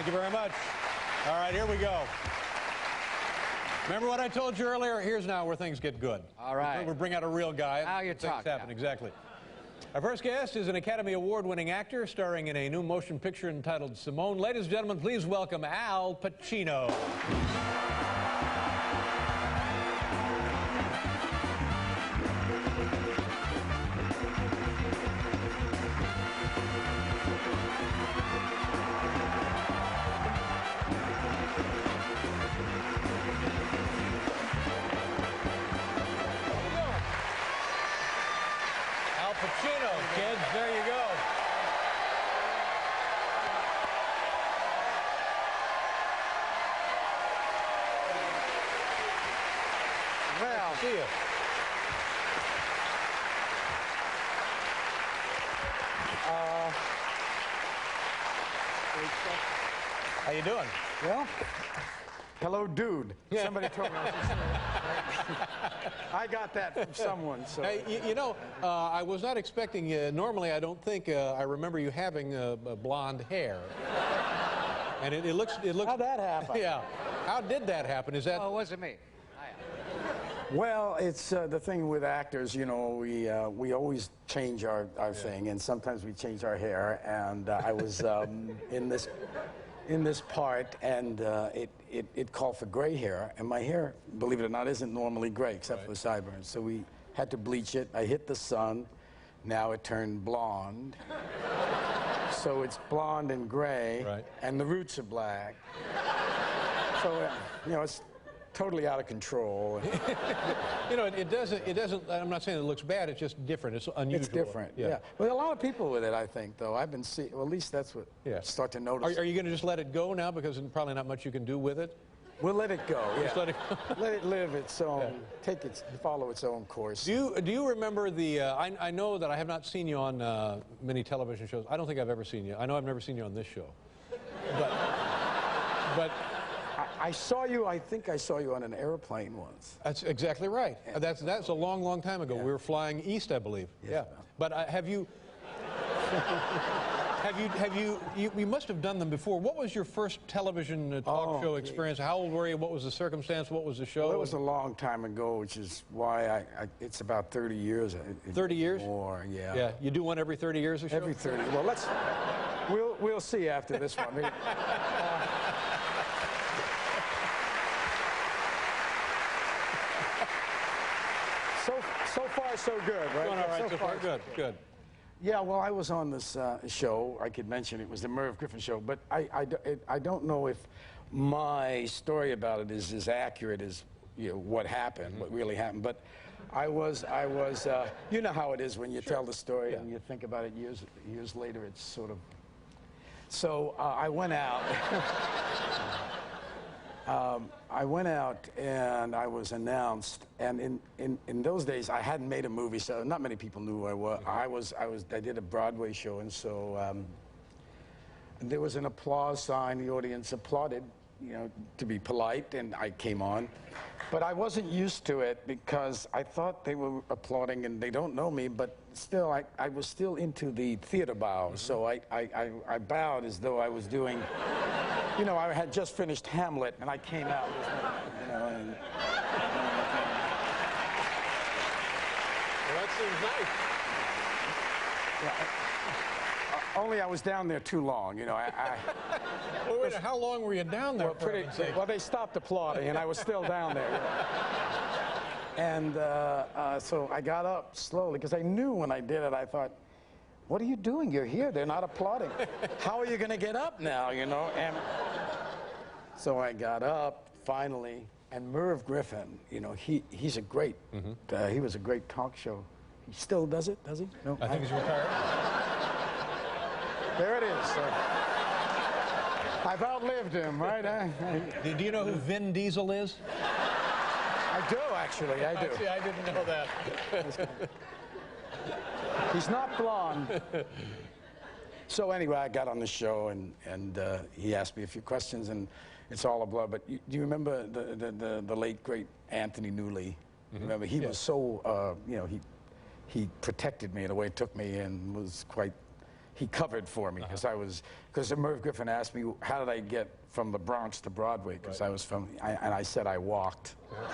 Thank you very much. All right, here we go. Remember what I told you earlier? Here's now where things get good. All right. We bring out a real guy. Now you talk. Things happen, exactly. Our first guest is an Academy Award-winning actor starring in a new motion picture entitled Simone. Ladies and gentlemen, please welcome Al Pacino. Pacino, kids, there you go. Well, See you. How you doing? Well, hello, dude. Yeah. Somebody told me I should say that. I got that from someone. So. Hey, you know, I was not expecting you. Normally, I don't think I remember you having blonde hair. And it looks. How'd that happen? Yeah. How did that happen? Is that? oh, it wasn't me. Well, it's the thing with actors. You know, we always change our thing, and sometimes we change our hair. And I was in this part, and it called for gray hair, and my hair, believe it or not, isn't normally gray except for the sideburns. So we had to bleach it. I hit the sun. Now it turned blonde. So it's blonde and gray, and the roots are black. So you know, it's totally out of control. You know, it doesn't. I'm not saying it looks bad. It's just different. It's unusual. It's different. Yeah. But a lot of people with it, I think, though. I've been seeing. Well, at least that's what. Start to notice. Are you going to just let it go now because there's probably not much you can do with it? We'll let it go. Yeah. Just let it go. Let it live its own. Follow its own course. Do you remember the? I know that I have not seen you on many television shows. I don't think I've ever seen you. I know I've never seen you on this show. But. I saw you. I think I saw you on an airplane once. That's exactly right. That's a long, long time ago. We were flying east, I believe. Yes, But have you? You must have done them before. What was your first television talk show experience? How old were you? What was the circumstance? What was the show? Well, it was a long time ago, which is why it's about 30 years. 30 years? More, yeah. Yeah. You do one every 30 years or so? Every 30. Well, we'll see after this one. So far, so good, right? Going all right so far. Good, good. Yeah, well, I was on this show. I could mention it was the Merv Griffin show, but I don't know if my story about it is as accurate as what happened, what really happened. But I was. You know how it is when you tell the story and you think about it years later. It's sort of. So I went out. I went out and I was announced, and in those days I hadn't made a movie, so not many people knew who I was. I did a Broadway show, and so there was an applause sign. The audience applauded, to be polite, and I came on. But I wasn't used to it because I thought they were applauding and they don't know me, but still I was still into the theater bow, so I bowed as though I was doing. I had just finished Hamlet, and I came out, and... Well, that seems nice. Yeah, only I was down there too long, Well, wait, how long were you down there? Well, they stopped applauding, and I was still down there. And so I got up slowly, because I knew when I did it, I thought, what are you doing? You're here. They're not applauding. How are you going to get up now, And so I got up, finally, and Merv Griffin, he's a great, he was a great talk show. He still does it, does he? No, I think he's retired. There it is. I've outlived him, right? Do you know who Vin Diesel is? I do, actually, I do. See, I didn't know that. He's not blonde. So anyway, I got on the show, and he asked me a few questions, and it's all a blur. But do you remember the late, great Anthony Newley? Remember, he was so, he protected me in a way, took me, and was quite, he covered for me because Merv Griffin asked me how did I get from the Bronx to Broadway because I was from and I said I walked. That's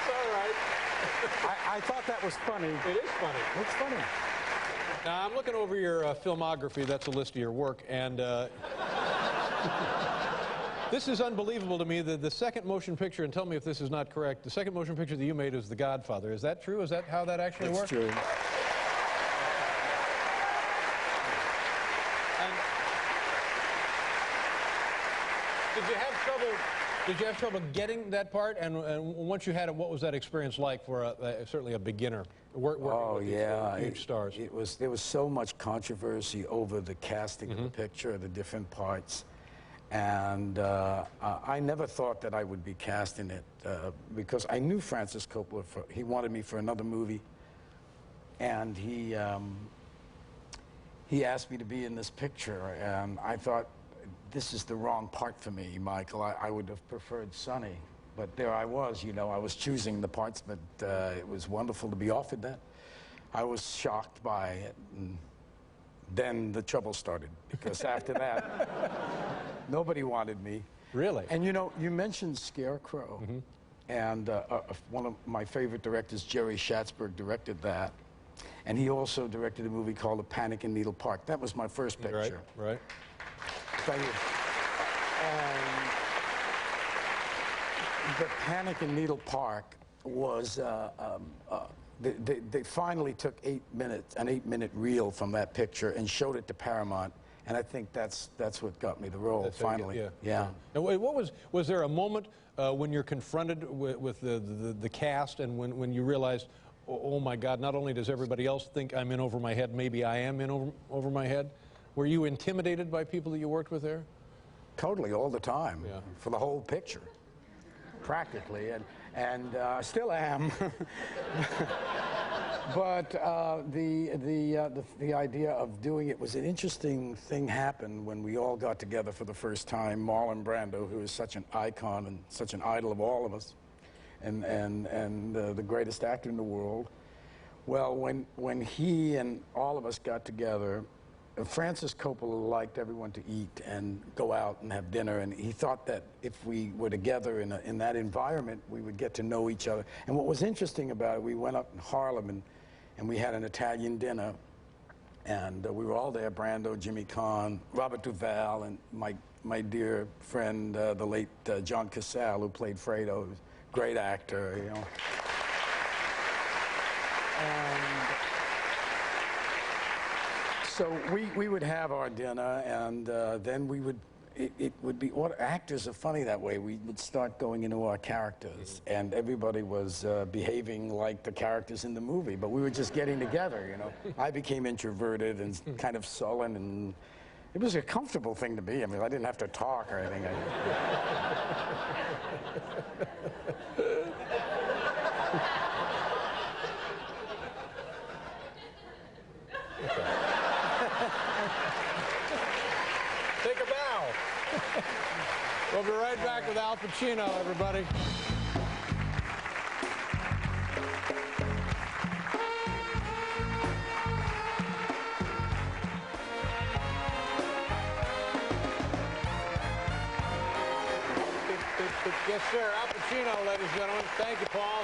all right. I thought that was funny. It is funny. It's funny. Now, I'm looking over your filmography. That's a list of your work. And this is unbelievable to me. The second motion picture, and tell me if this is not correct, the second motion picture that you made is The Godfather. Is that true? Is that how that actually works? It's true. And did you have trouble getting that part? And once you had it, what was that experience like for certainly a beginner working with these huge stars? There was so much controversy over the casting of the picture, the different parts. And I never thought that I would be cast in it because I knew Francis Coppola. He wanted me for another movie. And he asked me to be in this picture. And I thought, this is the wrong part for me, Michael. I would have preferred Sonny. But there I was, you know, I was choosing the parts, but it was wonderful to be offered that. I was shocked by it. And then the trouble started, because after that, nobody wanted me. Really? And you know, you mentioned Scarecrow. And one of my favorite directors, Jerry Schatzberg, directed that. And he also directed a movie called A Panic in Needle Park. That was my first picture. Right. Thank you. And the Panic in Needle Park was, they finally took an 8-minute reel from that picture and showed it to Paramount. And I think that's what got me the role, finally. Yeah. Now, was there a moment when you're confronted with the cast and when you realized, oh my God, not only does everybody else think I'm in over my head, maybe I am in over my head? Were you intimidated by people that you worked with there? Totally, all the time, for the whole picture, practically, and still am. But the idea of doing it was an interesting thing happened when we all got together for the first time. Marlon Brando, who is such an icon and such an idol of all of us, and the greatest actor in the world. Well, when he and all of us got together, Francis Coppola liked everyone to eat and go out and have dinner, and he thought that if we were together in that environment, we would get to know each other. And what was interesting about it, we went up in Harlem and we had an Italian dinner, and we were all there, Brando, Jimmy Caan, Robert Duvall, and my dear friend, the late John Casale, who played Fredo, great actor, you know. And so we would have our dinner, and then we would, it would be, actors are funny that way. We would start going into our characters, and everybody was behaving like the characters in the movie, but we were just getting together, you know. I became introverted and kind of sullen, and it was a comfortable thing to be. I mean, I didn't have to talk or anything. Take a bow. We'll be right back with Al Pacino, everybody. Yes, sir. Al Pacino, ladies and gentlemen. Thank you, Paul.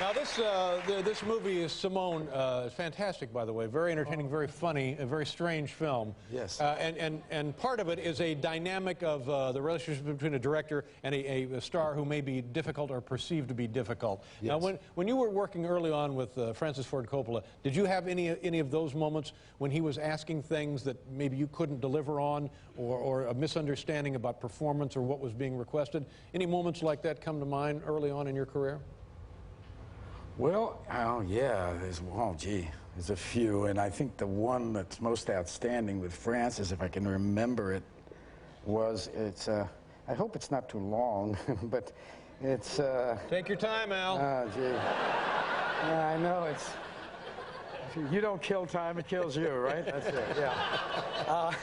Now, this movie is Simone. Fantastic, by the way. Very entertaining, very funny, a very strange film. Yes. And part of it is a dynamic of the relationship between a director and a star who may be difficult or perceived to be difficult. Yes. Now, when you were working early on with Francis Ford Coppola, did you have any of those moments when he was asking things that maybe you couldn't deliver on, or a misunderstanding about performance or what was being requested? Any moments like that come to mind early on in your career? Well, oh yeah, there's a few, and I think the one that's most outstanding with Francis, if I can remember it, was I hope it's not too long, but it's. Take your time, Al. Oh, gee. Yeah, I know it's. You don't kill time; it kills you, right? That's it. Yeah.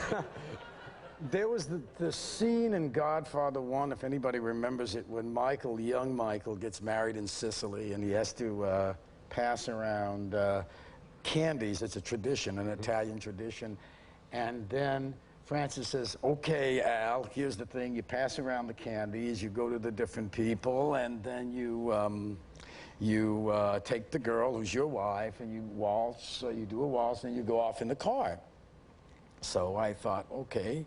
There was the scene in Godfather 1, if anybody remembers it, when Michael, young Michael, gets married in Sicily and he has to pass around candies. It's a tradition, an Italian tradition. And then Francis says, okay, Al, here's the thing. You pass around the candies, you go to the different people, and then you take the girl who's your wife and you waltz, so you do a waltz and you go off in the car. So I thought, okay.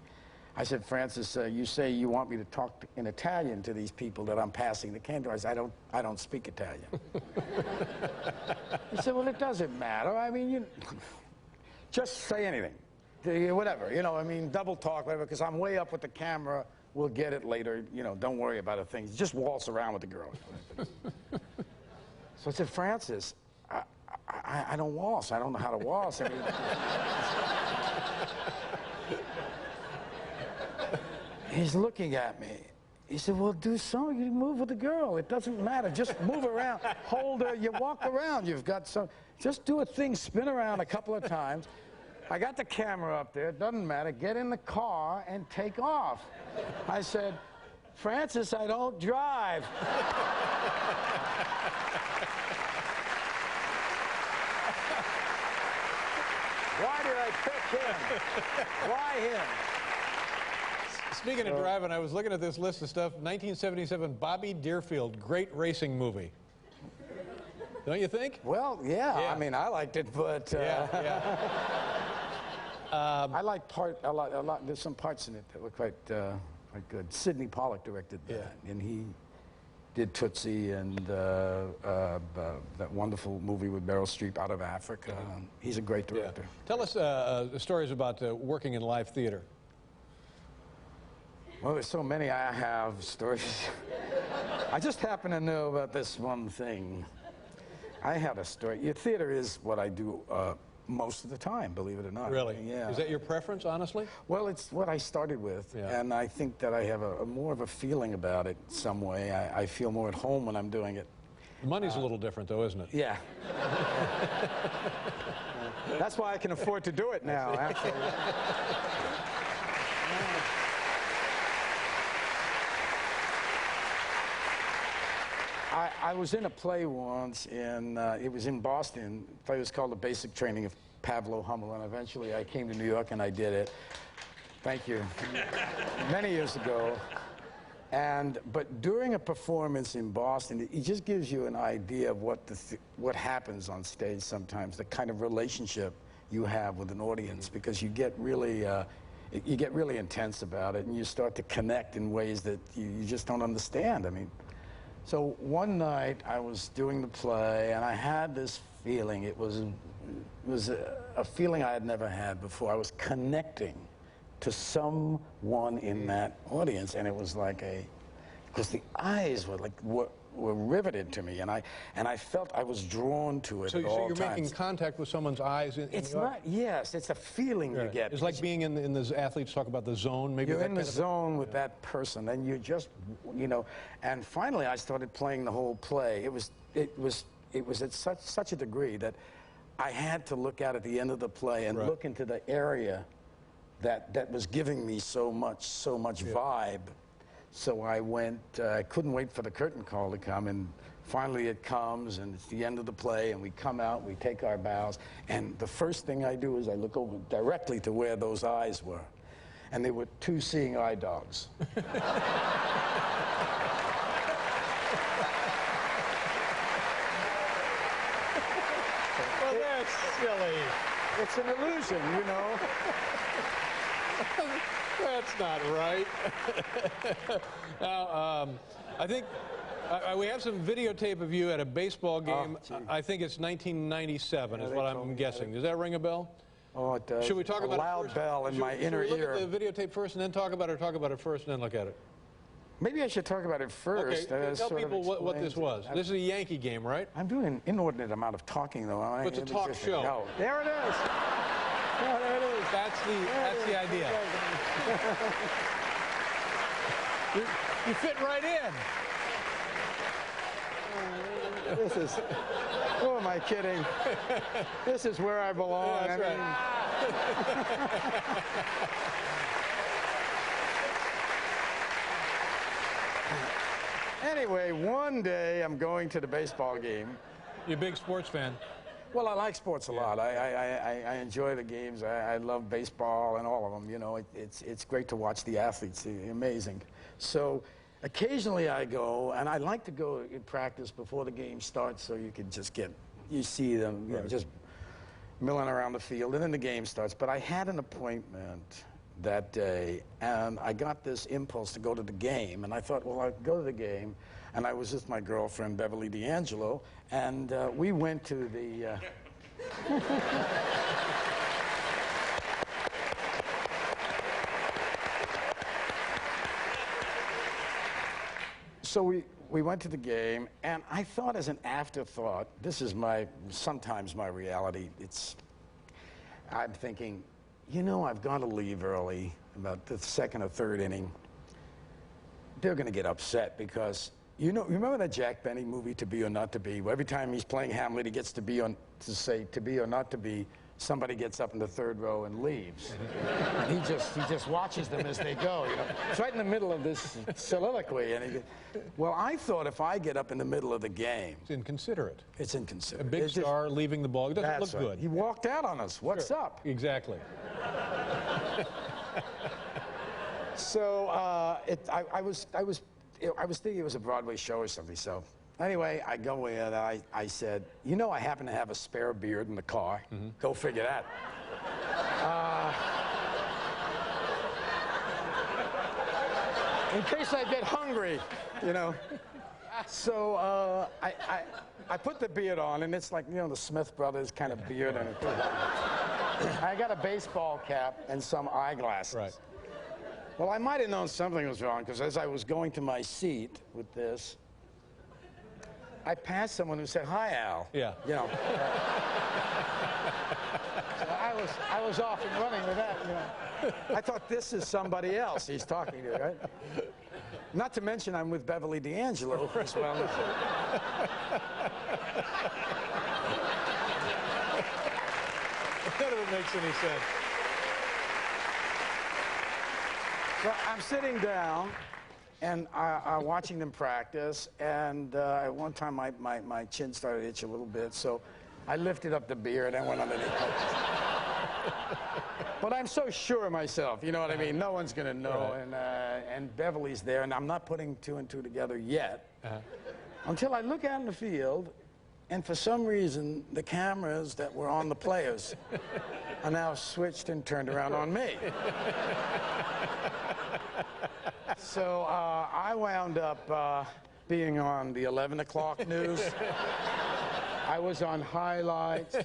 I said, Francis, you say you want me to talk in Italian to these people that I'm passing the candy. I said, I don't speak Italian. He said, well, it doesn't matter. I mean, you just say anything. Whatever, you know, I mean, double talk, whatever, because I'm way up with the camera. We'll get it later. You know, don't worry about a thing. Just waltz around with the girl. So I said, Francis, I don't waltz. I don't know how to waltz. I mean, he's looking at me. He said, well, do something. You move with the girl. It doesn't matter. Just move around. Hold her. You walk around. You've got some. Just do a thing. Spin around a couple of times. I got the camera up there. It doesn't matter. Get in the car and take off. I said, Francis, I don't drive. Why did I pick him? Why him? Speaking of driving, I was looking at this list of stuff. 1977, Bobby Deerfield, great racing movie. Don't you think? Well, yeah. I mean, I liked it, but I like a lot. There's some parts in it that were quite good. Sidney Pollack directed that, and he did Tootsie and that wonderful movie with Meryl Streep, Out of Africa. He's a great director. Tell us stories about working in live theater. Well, there's so many. I have stories. I just happen to know about this one thing. I had a story. Your theater is what I do most of the time, believe it or not. Really? Yeah. Is that your preference, honestly? Well, it's what I started with, and I think that I have a more of a feeling about it some way. I feel more at home when I'm doing it. The money's a little different, though, isn't it? Yeah. That's why I can afford to do it now, actually. I was in a play once, it was in Boston. The play was called The Basic Training of Pablo Hummel, and eventually I came to New York and I did it. Thank you. Many years ago. But during a performance in Boston, it just gives you an idea of what happens on stage sometimes, the kind of relationship you have with an audience, because you get really intense about it, and you start to connect in ways that you just don't understand. I mean, so one night I was doing the play, and I had this feeling. It was a feeling I had never had before. I was connecting to someone in that audience, and it was like because the eyes were like were riveted to me, and I felt I was drawn to it at all times. So you're making contact with someone's eyes in it's not, yes, it's a feeling you get. It's like being in the athletes talk about the zone. Maybe you're in the zone with that person, and you just, you know, and finally I started playing the whole play. It was at such a degree that I had to look out at the end of the play and look into the area that was giving me so much vibe. So I went, I couldn't wait for the curtain call to come, and finally it comes, and it's the end of the play, and we come out, we take our bows, and the first thing I do is I look over directly to where those eyes were, and they were two seeing eye dogs. Well, that's silly. It's an illusion, you know. That's not right. Now, I think we have some videotape of you at a baseball game. I think it's 1997 is what I'm guessing. Does that ring a bell? Oh, it does. Should we talk about a loud it first? bell in my inner ear? Should we look at the videotape first and then talk about it, or talk about it first and then look at it? Maybe I should talk about it first. Okay, tell people what this was. This is a Yankee game, right? I'm doing an inordinate amount of talking, though. It's a talk show. No. There it is. Oh, there it is. That's the idea. You fit right in. This is, who am I kidding? This is where I belong. Yeah, that's right. Anyway, one day I'm going to the baseball game. You're a big sports fan. Well, I like sports a lot. I enjoy the games. I love baseball and all of them. You know, it's great to watch the athletes. They're amazing. So occasionally I go, and I like to go in practice before the game starts so you can just you see them, you know, just milling around the field, and then the game starts. But I had an appointment that day, and I got this impulse to go to the game, and I thought, well, I'll go to the game. And I was with my girlfriend, Beverly D'Angelo, and we went to the... So we went to the game, and I thought as an afterthought, this is sometimes my reality, I'm thinking, you know, I've got to leave early, about the second or third inning. They're going to get upset because... You know, remember that Jack Benny movie, To Be or Not to Be? Where every time he's playing Hamlet, he gets to say to be or not to be. Somebody gets up in the third row and leaves, and he just watches them as they go. You know, it's right in the middle of this soliloquy, and well, I thought if I get up in the middle of the game, it's inconsiderate. It's inconsiderate. A big star leaving the ball. It doesn't look good. He walked out on us. What's up? Exactly. So I was thinking it was a Broadway show or something, so anyway, I go in and I said, you know, I happen to have a spare beard in the car. Go figure that. In case I get hungry, you know. So I put the beard on, and it's like, you know, the Smith Brothers kind of beard. And I got a baseball cap and some eyeglasses. Right. Well, I might have known something was wrong, because as I was going to my seat with this, I passed someone who said, "Hi, Al." Yeah. You know. So I was off and running with that, you know. I thought, this is somebody else he's talking to, right? Not to mention I'm with Beverly D'Angelo as well. None of it makes any sense. So I'm sitting down, and I'm watching them practice, and at one time my chin started to itch a little bit, so I lifted up the beard and went underneath it. But I'm so sure of myself, you know what I mean? No one's going to know, right. And Beverly's there, and I'm not putting two and two together yet, until I look out in the field, and for some reason, the cameras that were on the players are now switched and turned around on me. So I wound up being on the 11 o'clock news. I was on highlights.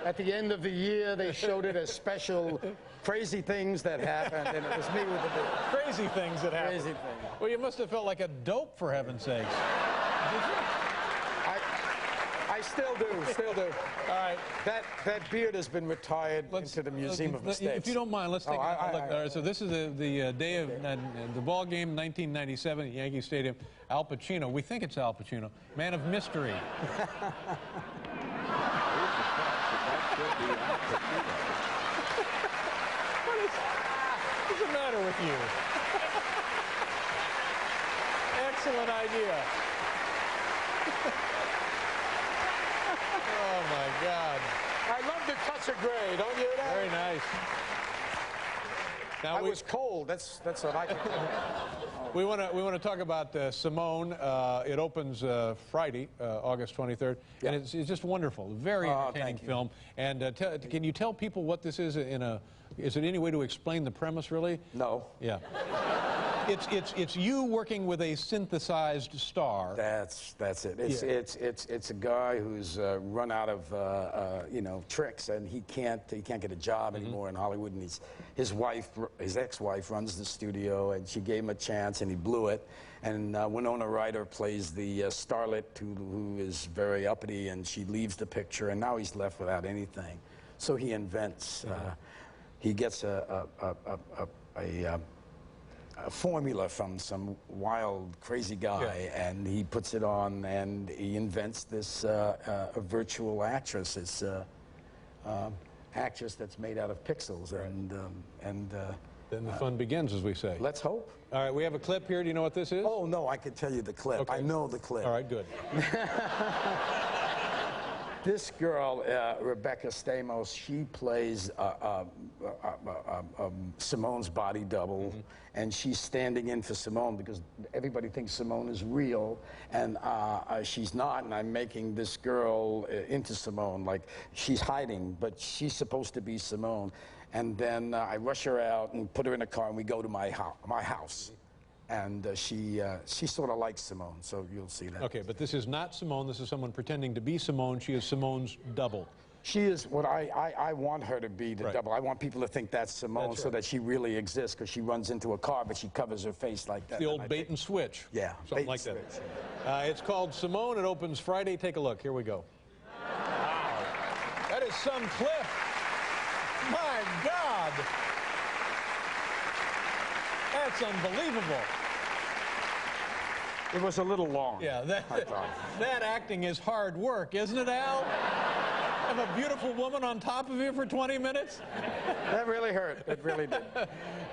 At the end of the year, they showed it as special crazy things that happened, and it was me with the big... Crazy things that happened. Crazy things. Well, you must have felt like a dope, for heaven's sakes. Did you? I still do. All right. That beard has been retired into the Museum of Mistakes. If you don't mind, let's take a look. All right, so this is the day of the ball game, 1997 at Yankee Stadium. Al Pacino, we think it's Al Pacino, man of mystery. What's the matter with you? Excellent idea. Oh, my God. I love the touch of gray, don't you? Very nice. Now I was cold. That's what I can do. We want to talk about Simone. It opens Friday, August 23rd, and it's just wonderful. Very entertaining film. And can you tell people what this is Is it any way to explain the premise, really? No. Yeah. It's you working with a synthesized star. That's it. It's a guy who's run out of tricks, and he can't get a job anymore in Hollywood. And his ex-wife runs the studio, and she gave him a chance, and he blew it. And Winona Ryder plays the starlet who is very uppity, and she leaves the picture, and now he's left without anything. So he invents. He gets a formula from some wild, crazy guy, and he puts it on, and he invents this a virtual actress, this actress that's made out of pixels, and Then the fun begins, as we say. Let's hope. All right, we have a clip here. Do you know what this is? Oh, no, I could tell you the clip. Okay. I know the clip. All right, good. This girl, Rebecca Stamos, she plays Simone's body double, and she's standing in for Simone because everybody thinks Simone is real, and she's not, and I'm making this girl into Simone, like she's hiding, but she's supposed to be Simone. And then I rush her out and put her in a car, and we go to my house. And she sort of likes Simone, so you'll see that. Okay, but this is not Simone. This is someone pretending to be Simone. She is Simone's double. She is what I want her to be, the double. I want people to think that's Simone so that she really exists, because she runs into a car, but she covers her face like that. The old bait and switch. Yeah, something like that. It's called Simone. It opens Friday. Take a look. Here we go. Wow. That is some clip. My God. That's unbelievable. It was a little long. Yeah, that acting is hard work, isn't it, Al? Have a beautiful woman on top of you for 20 minutes? That really hurt. It really did.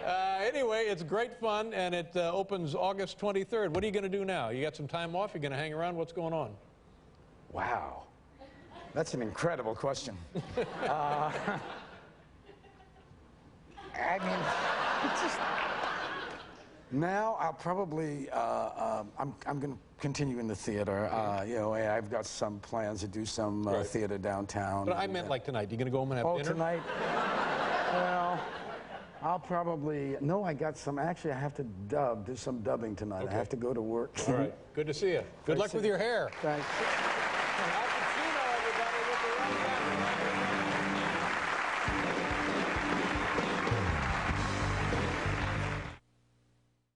Anyway, it's great fun, and it opens August 23rd. What are you going to do now? You got some time off? You're going to hang around? What's going on? Wow. That's an incredible question. I mean, it's just... Now I'll probably I'm going to continue in the theater. You know, I've got some plans to do some theater downtown. But I meant like tonight. You going to go home and have dinner? Oh, tonight? Well, I'll probably I got some. Actually, I have to do some dubbing tonight. Okay. I have to go to work. All right. Good to see you. Good luck with your hair. Thanks.